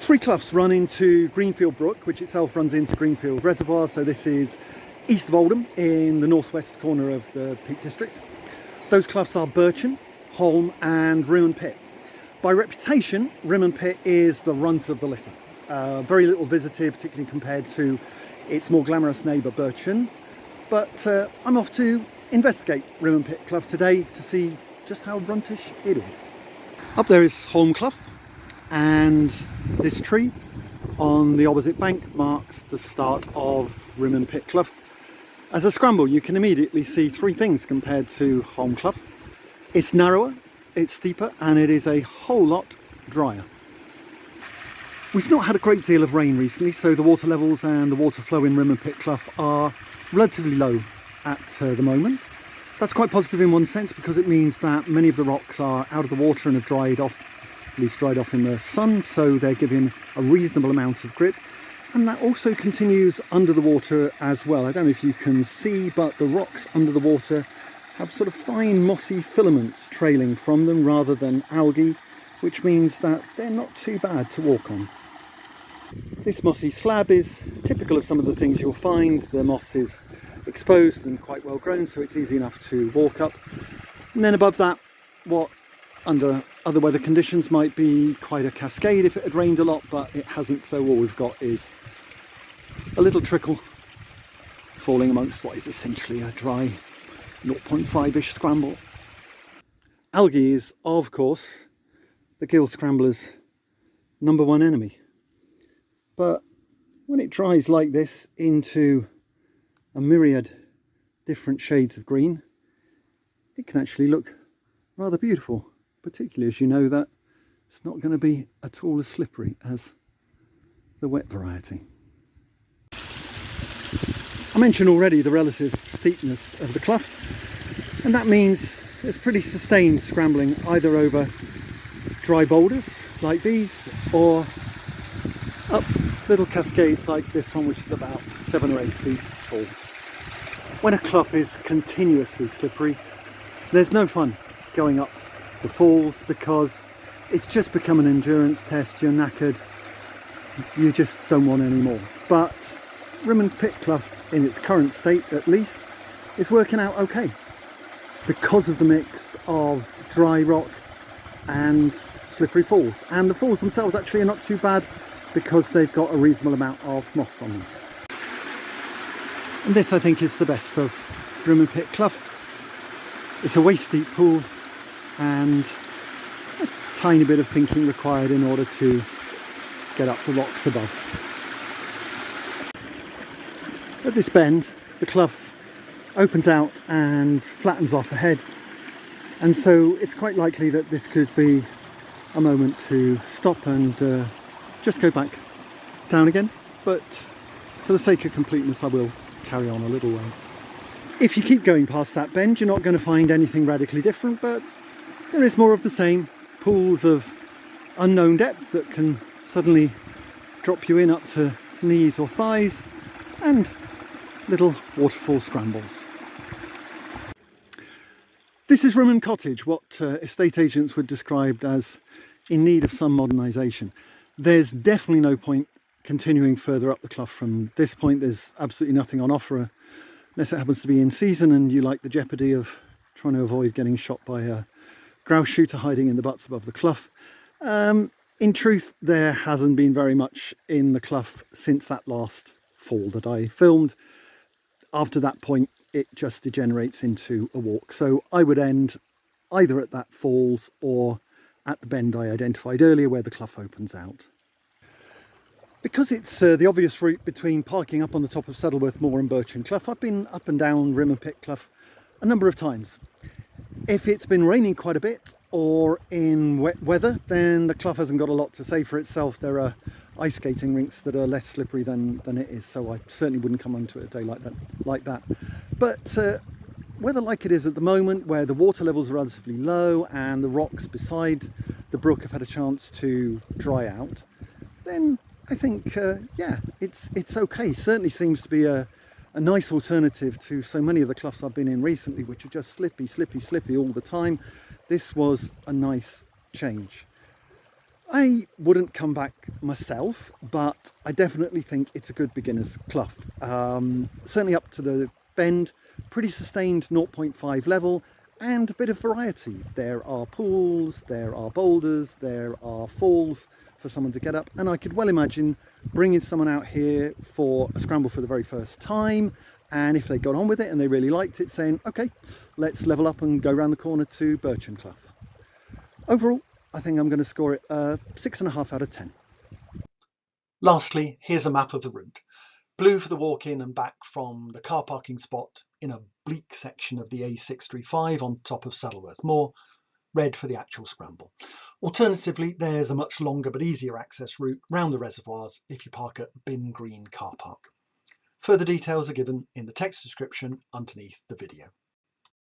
Three cloughs run into Greenfield Brook, which itself runs into Greenfield Reservoirs. So this is east of Oldham in the northwest corner of the Peak District. Those cloughs are Birchen, Holm and Rimmon Pit. By reputation, Rimmon Pit is the runt of the litter. Very little visited, particularly compared to its more glamorous neighbour Birchen. But I'm off to investigate Rimmon Pit Clough today to see just how runtish it is. Up there is Holm Clough, and this tree on the opposite bank marks the start of Rimmon Pit Clough. As a scramble, you can immediately see three things compared to Holm Clough. It's narrower, it's steeper, and it is a whole lot drier. We've not had a great deal of rain recently, so the water levels and the water flow in Rimmon Pit Clough are relatively low at the moment. That's quite positive in one sense, because it means that many of the rocks are out of the water and have dried off, at least dried off in the sun, so they're giving a reasonable amount of grip. And that also continues under the water as well. I don't know if you can see, but the rocks under the water have sort of fine mossy filaments trailing from them rather than algae, which means that they're not too bad to walk on. This mossy slab is typical of some of the things you'll find. The moss is exposed and quite well grown, so it's easy enough to walk up. And then above that, what under other weather conditions might be quite a cascade if it had rained a lot, but it hasn't, so all we've got is a little trickle falling amongst what is essentially a dry 0.5-ish scramble. Algae is, of course, the gill scrambler's #1 enemy. But when it dries like this into a myriad different shades of green, it can actually look rather beautiful, particularly as you know that it's not going to be at all as slippery as the wet variety. I mentioned already the relative steepness of the clough, and that means it's pretty sustained scrambling either over dry boulders like these or up little cascades like this one, which is about 7 or 8 feet tall. When a clough is continuously slippery, there's no fun going up the falls, because it's just become an endurance test. You're knackered, you just don't want any more. But Rimmon Pit Clough, in its current state at least, is working out okay because of the mix of dry rock and slippery falls. And the falls themselves actually are not too bad because they've got a reasonable amount of moss on them. And this, I think, is the best of Rimmon Pit Clough. It's a waist deep pool and a tiny bit of thinking required in order to get up the rocks above. At this bend, the clough opens out and flattens off ahead, and so it's quite likely that this could be a moment to stop and just go back down again, but for the sake of completeness I will carry on a little way. If you keep going past that bend, you're not going to find anything radically different, but there is more of the same. Pools of unknown depth that can suddenly drop you in up to knees or thighs, and little waterfall scrambles. This is Rimmon Cottage, what estate agents would describe as in need of some modernisation. There's definitely no point continuing further up the clough from this point. There's absolutely nothing on offer unless it happens to be in season and you like the jeopardy of trying to avoid getting shot by a grouse shooter hiding in the butts above the clough. In truth, there hasn't been very much in the clough since that last fall that I filmed. After that point, it just degenerates into a walk. So I would end either at that falls or at the bend I identified earlier where the clough opens out. Because it's the obvious route between parking up on the top of Saddleworth Moor and Birchen Clough, I've been up and down Rimmon Pit Clough a number of times. If it's been raining quite a bit or in wet weather, then the clough hasn't got a lot to say for itself. There are ice skating rinks that are less slippery than it is, so I certainly wouldn't come onto it a day like that. But weather like it is at the moment, where the water levels are relatively low and the rocks beside the brook have had a chance to dry out, then I think, yeah, it's okay. Certainly seems to be a nice alternative to so many of the cloughs I've been in recently, which are just slippy all the time. This was a nice change. I wouldn't come back myself, but I definitely think it's a good beginner's clough. Certainly up to the bend, pretty sustained 0.5 level, and a bit of variety. There are pools, there are boulders, there are falls for someone to get up, and I could well imagine bringing someone out here for a scramble for the very first time, and if they got on with it and they really liked it, saying, okay, let's level up and go around the corner to Birchen Clough. Overall, I think I'm going to score it 6.5 out of 10. Lastly, here's a map of the route. Blue for the walk in and back from the car parking spot in a bleak section of the A635 on top of Saddleworth Moor, red for the actual scramble. Alternatively, there's a much longer but easier access route round the reservoirs if you park at Binn Green car park. Further details are given in the text description underneath the video.